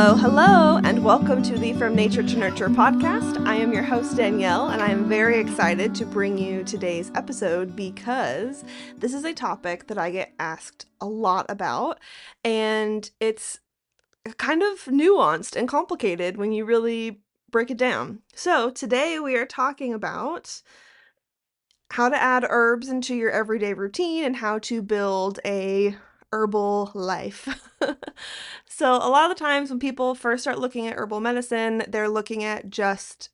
Hello, hello, and welcome to the From Nature to Nurture podcast. I am your host, Danielle, and I am very excited to bring you today's episode because this is a topic that I get asked a lot about, and it's kind of nuanced and complicated when you really break it down. So today we are talking about how to add herbs into your everyday routine and how to build a herbal life. So a lot of the times when people first start looking at herbal medicine, they're looking at just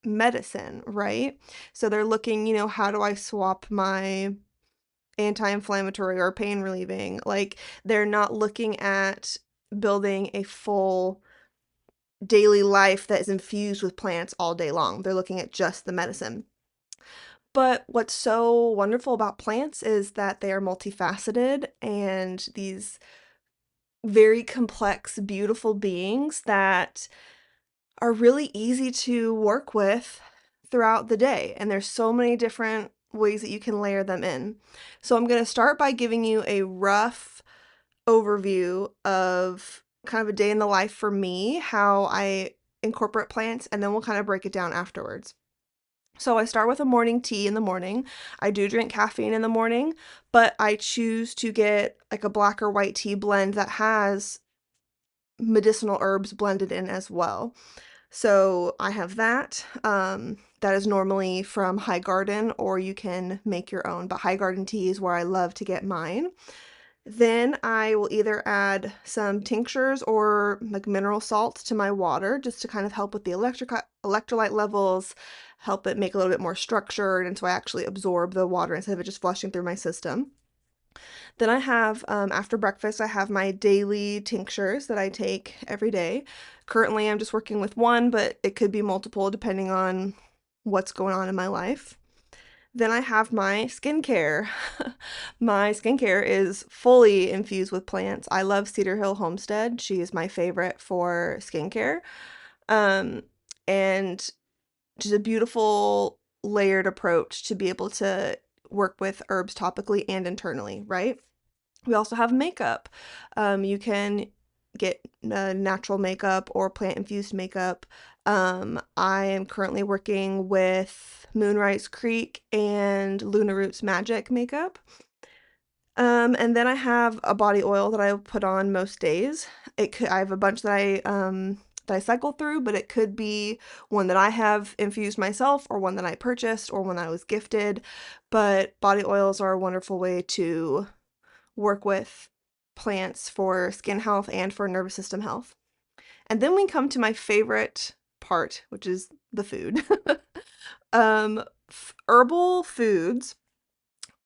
medicine, right? So they're looking, how do I swap my anti-inflammatory or pain relieving? Like they're not looking at building a full daily life that is infused with plants all day long. They're looking at just the medicine. But what's so wonderful about plants is that they are multifaceted and these very complex, beautiful beings that are really easy to work with throughout the day. And there's so many different ways that you can layer them in. So I'm going to start by giving you a rough overview of kind of a day in the life for me, how I incorporate plants, and then we'll kind of break it down afterwards. So I start with a morning tea in the morning. I do drink caffeine in the morning, but I choose to get like a black or white tea blend that has medicinal herbs blended in as well. So I have that. That is normally from High Garden, or you can make your own, but High Garden tea is where I love to get mine. Then I will either add some tinctures or like mineral salts to my water just to kind of help with the electrolyte levels, help it make a little bit more structured, and so I actually absorb the water instead of it just flushing through my system. Then I have, after breakfast, I have my daily tinctures that I take every day. Currently, I'm just working with one, but it could be multiple depending on what's going on in my life. Then I have my skincare. My skincare is fully infused with plants. I love Cedar Hill Homestead. She is my favorite for skincare. Um, and just a beautiful layered approach to be able to work with herbs topically and internally, right? We also have makeup. You can get natural makeup or plant-infused makeup. I am currently working with Moonrise Creek and Luna Roots Magic makeup. And then I have a body oil that I put on most days. I have a bunch that I cycle through, but it could be one that I have infused myself or one that I purchased or one that I was gifted. But body oils are a wonderful way to work with plants for skin health and for nervous system health. And then we come to my favorite part, which is the food. Herbal foods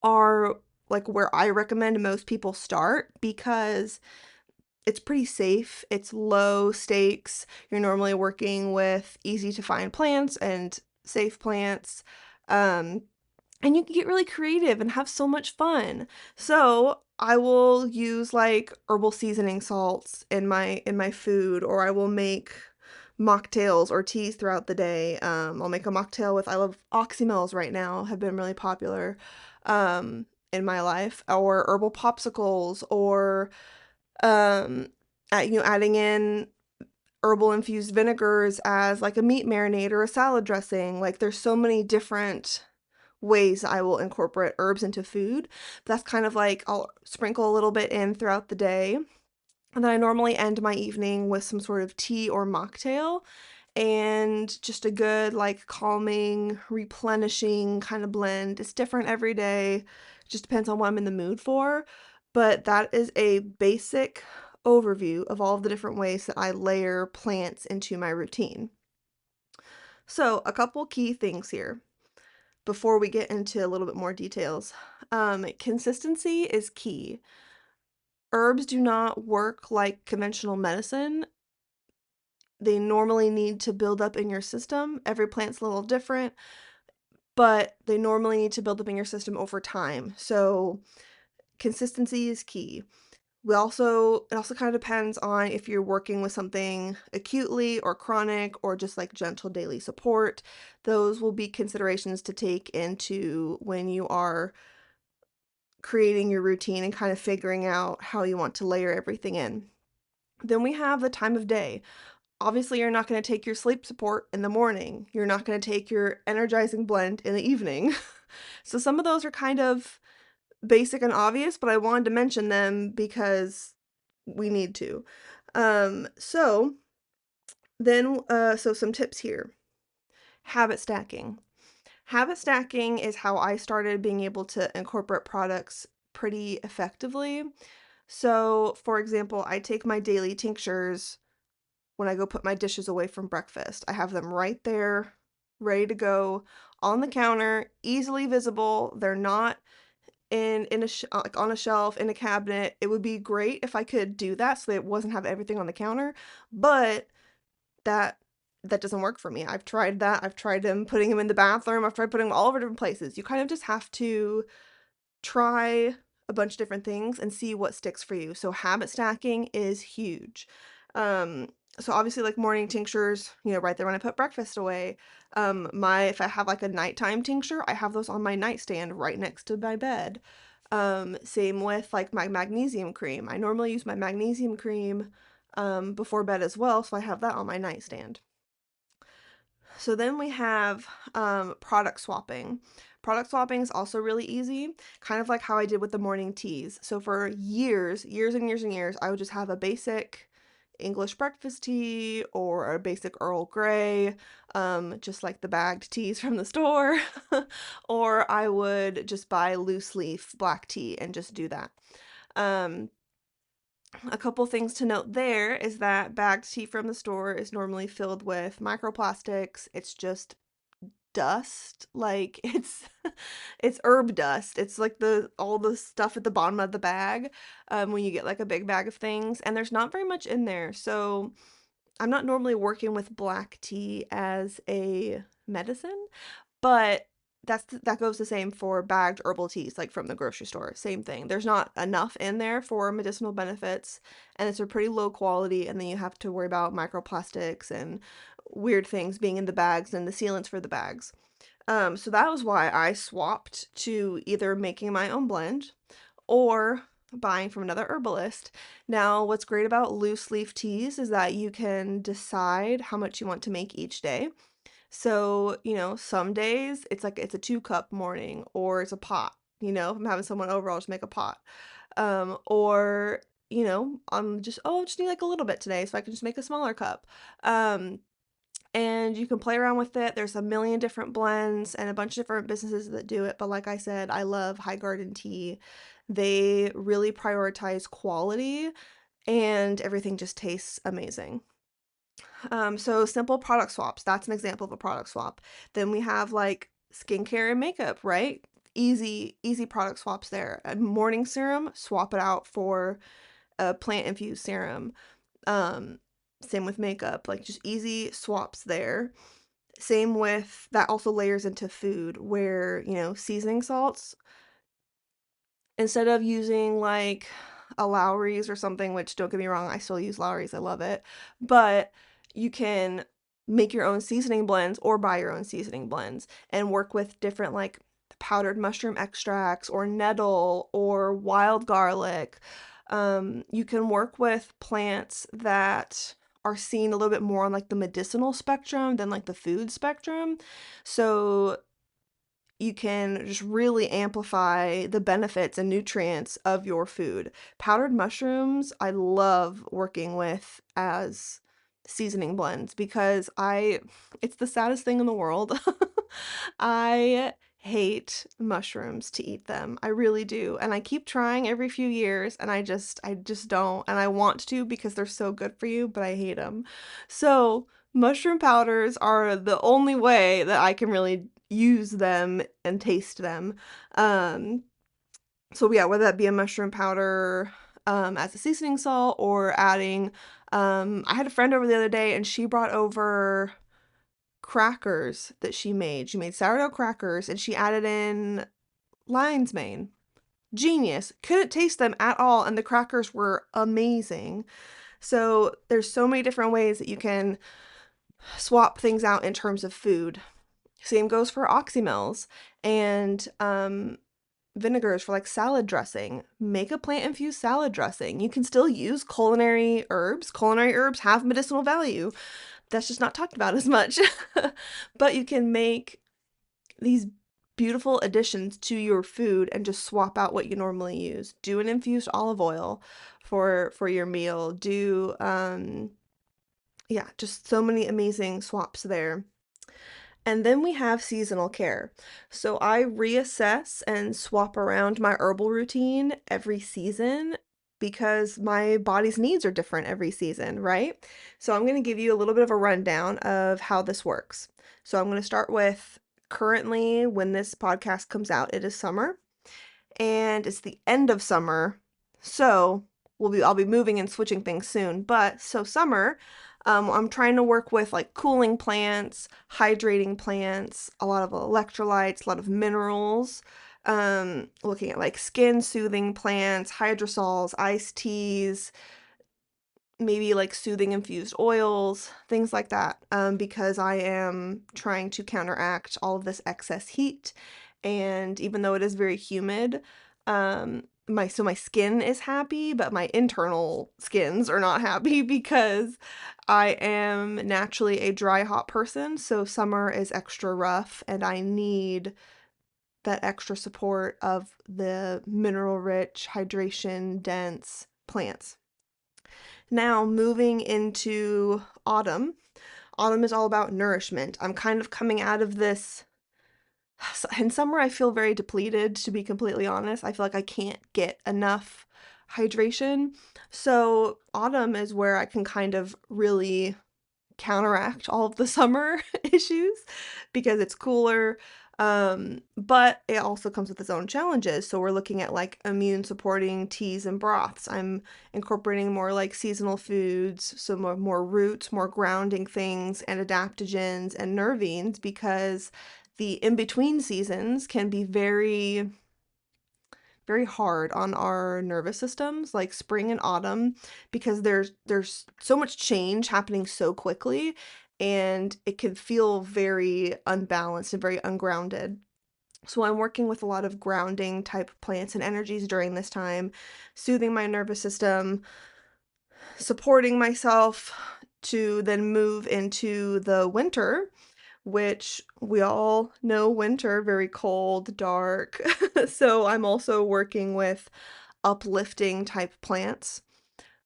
are like where I recommend most people start because it's pretty safe. It's low stakes. You're normally working with easy to find plants and safe plants. And you can get really creative and have so much fun. So I will use like herbal seasoning salts in my food, or I will make mocktails or teas throughout the day. I'll make a mocktail with I love oxymels right now, have been really popular in my life, or herbal popsicles, or um, adding in herbal infused vinegars as like a meat marinade or a salad dressing. Like there's so many different ways I will incorporate herbs into food. That's kind of like I'll sprinkle a little bit in throughout the day. And then I normally end my evening with some sort of tea or mocktail and just a good, like, calming, replenishing kind of blend. It's different every day. It just depends on what I'm in the mood for. But that is a basic overview of all of the different ways that I layer plants into my routine. So, a couple key things here before we get into a little bit more details. Consistency is key. Herbs do not work like conventional medicine. They normally need to build up in your system. Every plant's a little different, but they normally need to build up in your system over time. So consistency is key. It also kind of depends on if you're working with something acutely or chronic or just like gentle daily support. Those will be considerations to take into when you are creating your routine and kind of figuring out how you want to layer everything in. Then we have the time of day. Obviously, you're not going to take your sleep support in the morning. You're not going to take your energizing blend in the evening. So some of those are kind of basic and obvious, but I wanted to mention them because we need to. So then, so some tips here. Habit stacking. Habit stacking is how I started being able to incorporate products pretty effectively. So, for example, I take my daily tinctures when I go put my dishes away from breakfast. I have them right there, ready to go on the counter, easily visible. They're not like on a shelf in a cabinet. It would be great if I could do that so that it wasn't have everything on the counter, but that that doesn't work for me. I've tried that. I've tried putting them in the bathroom. I've tried putting them all over different places. You kind of just have to try a bunch of different things and see what sticks for you. So habit stacking is huge. Um, so obviously like morning tinctures, right there when I put breakfast away. If I have like a nighttime tincture, I have those on my nightstand right next to my bed. Same with like my magnesium cream. I normally use my magnesium cream before bed as well, so I have that on my nightstand. So then we have product swapping. Product swapping is also really easy, kind of like how I did with the morning teas. So for years and years and years, I would just have a basic English breakfast tea or a basic Earl Grey, just like the bagged teas from the store. Or I would just buy loose leaf black tea and just do that. Um, a couple things to note there is that bagged tea from the store is normally filled with microplastics. It's just dust. Like it's herb dust. It's like the all the stuff at the bottom of the bag when you get like a big bag of things, and there's not very much in there. So I'm not normally working with black tea as a medicine, but that goes the same for bagged herbal teas, like from the grocery store. Same thing. There's not enough in there for medicinal benefits, and it's a pretty low quality, and then you have to worry about microplastics and weird things being in the bags and the sealants for the bags. So that was why I swapped to either making my own blend or buying from another herbalist. Now, what's great about loose leaf teas is that you can decide how much you want to make each day. So, some days it's a 2 cup morning or it's a pot. If I'm having someone over, I'll just make a pot. Or, I just need like a little bit today, so I can just make a smaller cup. And you can play around with it. There's a million different blends and a bunch of different businesses that do it. But like I said, I love High Garden Tea. They really prioritize quality and everything just tastes amazing. So simple product swaps, that's an example of a product swap. Then we have like skincare and makeup, right? Easy product swaps there. A morning serum, swap it out for a plant infused serum. Um, Same with makeup, like just easy swaps there. Same with that also layers into food where, seasoning salts, instead of using like a Lowry's or something, which don't get me wrong, I still use Lowry's, I love it, but you can make your own seasoning blends or buy your own seasoning blends and work with different like powdered mushroom extracts or nettle or wild garlic. You can work with plants that are seen a little bit more on like the medicinal spectrum than like the food spectrum. So you can just really amplify the benefits and nutrients of your food. Powdered mushrooms, I love working with as seasoning blends because it's the saddest thing in the world. I hate mushrooms to eat them. I really do. And I keep trying every few years and I just don't. And I want to because they're so good for you, but I hate them. So, mushroom powders are the only way that I can really use them and taste them. Um, so yeah, whether that be a mushroom powder as a seasoning salt or adding, I had a friend over the other day and she brought over crackers that she made. She made sourdough crackers and she added in lion's mane. Genius. Couldn't taste them at all, and the crackers were amazing. So there's so many different ways that you can swap things out in terms of food. Same goes for oxymels. And vinegars for like salad dressing. Make a plant infused salad dressing. You can still use culinary herbs. Culinary herbs have medicinal value. That's just not talked about as much. But you can make these beautiful additions to your food and just swap out what you normally use. Do an infused olive oil for your meal. Do yeah, just so many amazing swaps there. And then we have seasonal care. So I reassess and swap around my herbal routine every season because my body's needs are different every season, right? So I'm going to give you a little bit of a rundown of how this works. So I'm going to start with currently when this podcast comes out, it is summer and it's the end of summer. So I'll be moving and switching things soon. But so summer, I'm trying to work with like cooling plants, hydrating plants, a lot of electrolytes, a lot of minerals. Looking at like skin soothing plants, hydrosols, iced teas, maybe like soothing infused oils, things like that, because I am trying to counteract all of this excess heat. And even though it is very humid, my skin is happy, but my internal skins are not happy because I am naturally a dry hot person. So summer is extra rough, and I need that extra support of the mineral rich, hydration dense plants. Now, moving into autumn. Autumn is all about nourishment. I'm kind of coming out of this. In summer, I feel very depleted, to be completely honest. I feel like I can't get enough hydration. So, autumn is where I can kind of really counteract all of the summer issues because it's cooler. But it also comes with its own challenges. So we're looking at like immune supporting teas and broths. I'm incorporating more like seasonal foods, so more roots, more grounding things, and adaptogens and nervines because the in-between seasons can be very very hard on our nervous systems, like spring and autumn, because there's so much change happening so quickly, and it can feel very unbalanced and very ungrounded. So I'm working with a lot of grounding type plants and energies during this time, soothing my nervous system, supporting myself to then move into the winter, which we all know winter, very cold, dark. So I'm also working with uplifting type plants,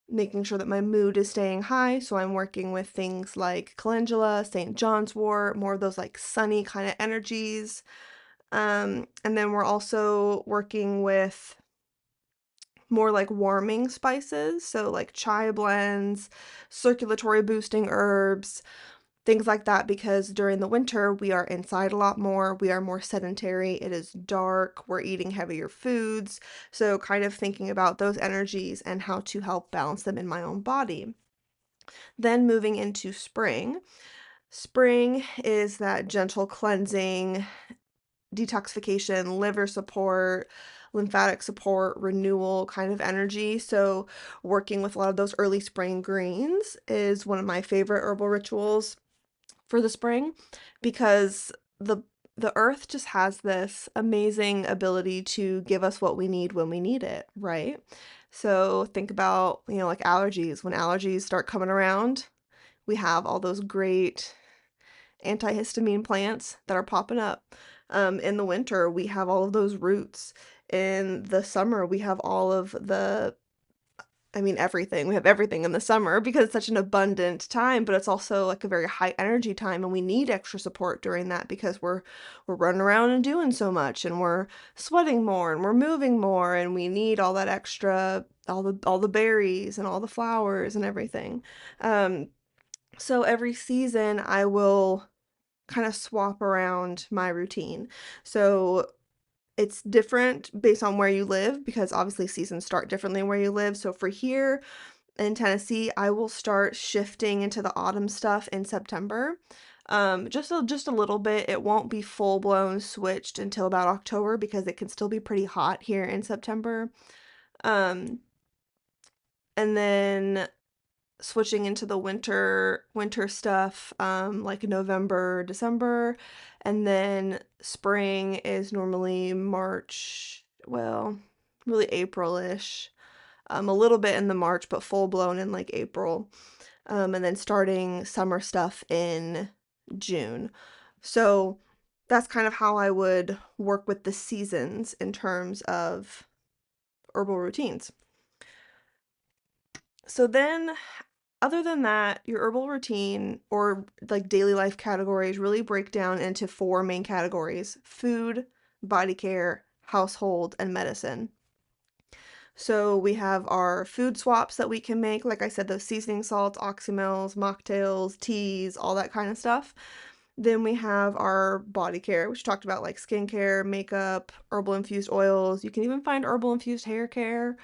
making sure that my mood is staying high. So I'm working with things like calendula, St. John's wort, more of those like sunny kind of energies. And then we're also working with more like warming spices, so like chai blends, circulatory boosting herbs, things like that, because during the winter we are inside a lot more, we are more sedentary, it is dark, we're eating heavier foods, so kind of thinking about those energies and how to help balance them in my own body. Then moving into spring. Spring is that gentle cleansing, detoxification, liver support, lymphatic support, renewal kind of energy. So working with a lot of those early spring greens is one of my favorite herbal rituals for the spring because the earth just has this amazing ability to give us what we need when we need it, right? So think about, like allergies. When allergies start coming around, we have all those great antihistamine plants that are popping up. In the winter, we have all of those roots. In the summer, we have all of everything. We have everything in the summer because it's such an abundant time, but it's also like a very high energy time, and we need extra support during that because we're running around and doing so much, and we're sweating more, and we're moving more, and we need all that extra, all the berries and all the flowers and everything. So every season, I will kind of swap around my routine. So it's different based on where you live because obviously seasons start differently where you live. So for here in Tennessee, I will start shifting into the autumn stuff in September. Just a little bit. It won't be full blown switched until about October because it can still be pretty hot here in September. Um, and then switching into the winter stuff, like November, December, and then spring is normally March, well, really April-ish. A little bit in the March, but full blown in like April. And then starting summer stuff in June. So that's kind of how I would work with the seasons in terms of herbal routines. So then, other than that, your herbal routine or like daily life categories really break down into four main categories: food, body care, household, and medicine. So we have our food swaps that we can make, like I said, those seasoning salts, oxymels, mocktails, teas, all that kind of stuff. Then we have our body care, which talked about like skincare, makeup, herbal infused oils. You can even find herbal infused hair care,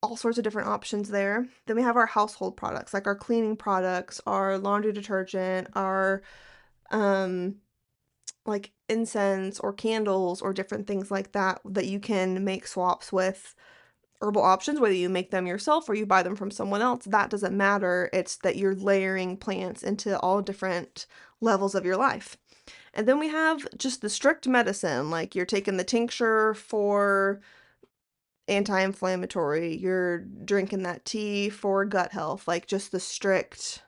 all sorts of different options there. Then we have our household products, like our cleaning products, our laundry detergent, our um like incense or candles or different things like that that you can make swaps with herbal options, whether you make them yourself or you buy them from someone else. That doesn't matter. It's that you're layering plants into all different levels of your life. And then we have just the strict medicine, like you're taking the tincture for anti-inflammatory, you're drinking that tea for gut health, like just the strict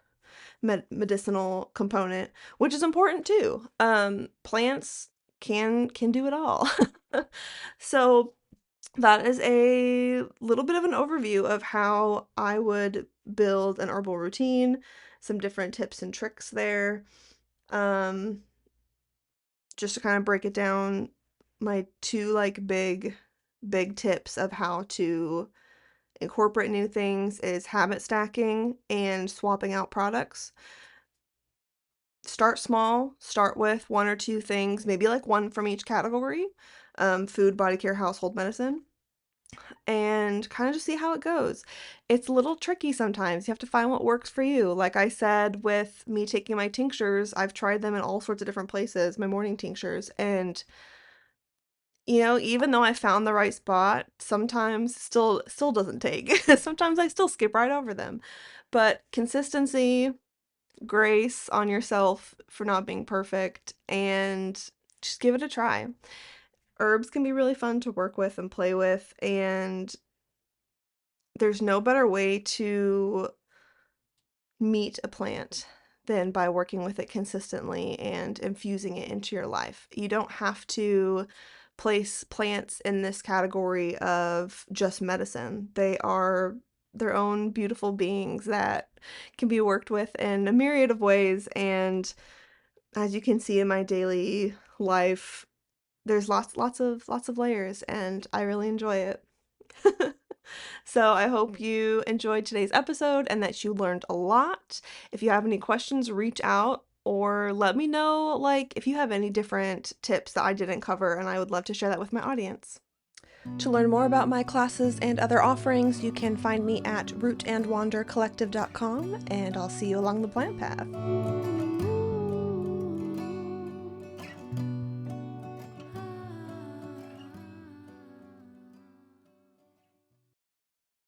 medicinal component, which is important too. Plants can do it all. So that is a little bit of an overview of how I would build an herbal routine, some different tips and tricks there. Um, just to kind of break it down, my two like big tips of how to incorporate new things is habit stacking and swapping out products. Start small, start with one or two things, maybe like one from each category, food, body care, household, medicine, and kind of just see how it goes. It's a little tricky sometimes. You have to find what works for you. Like I said, with me taking my tinctures, I've tried them in all sorts of different places, my morning tinctures, and even though I found the right spot, sometimes still doesn't take. Sometimes I still skip right over them. But consistency, grace on yourself for not being perfect, and just give it a try. Herbs can be really fun to work with and play with, and there's no better way to meet a plant than by working with it consistently and infusing it into your life. You don't have to place plants in this category of just medicine. They are their own beautiful beings that can be worked with in a myriad of ways, and as you can see in my daily life, there's lots of layers, and I really enjoy it. So I hope you enjoyed today's episode and that you learned a lot. If you have any questions, reach out or let me know, like, if you have any different tips that I didn't cover, and I would love to share that with my audience. To learn more about my classes and other offerings, you can find me at rootandwandercollective.com, and I'll see you along the plant path.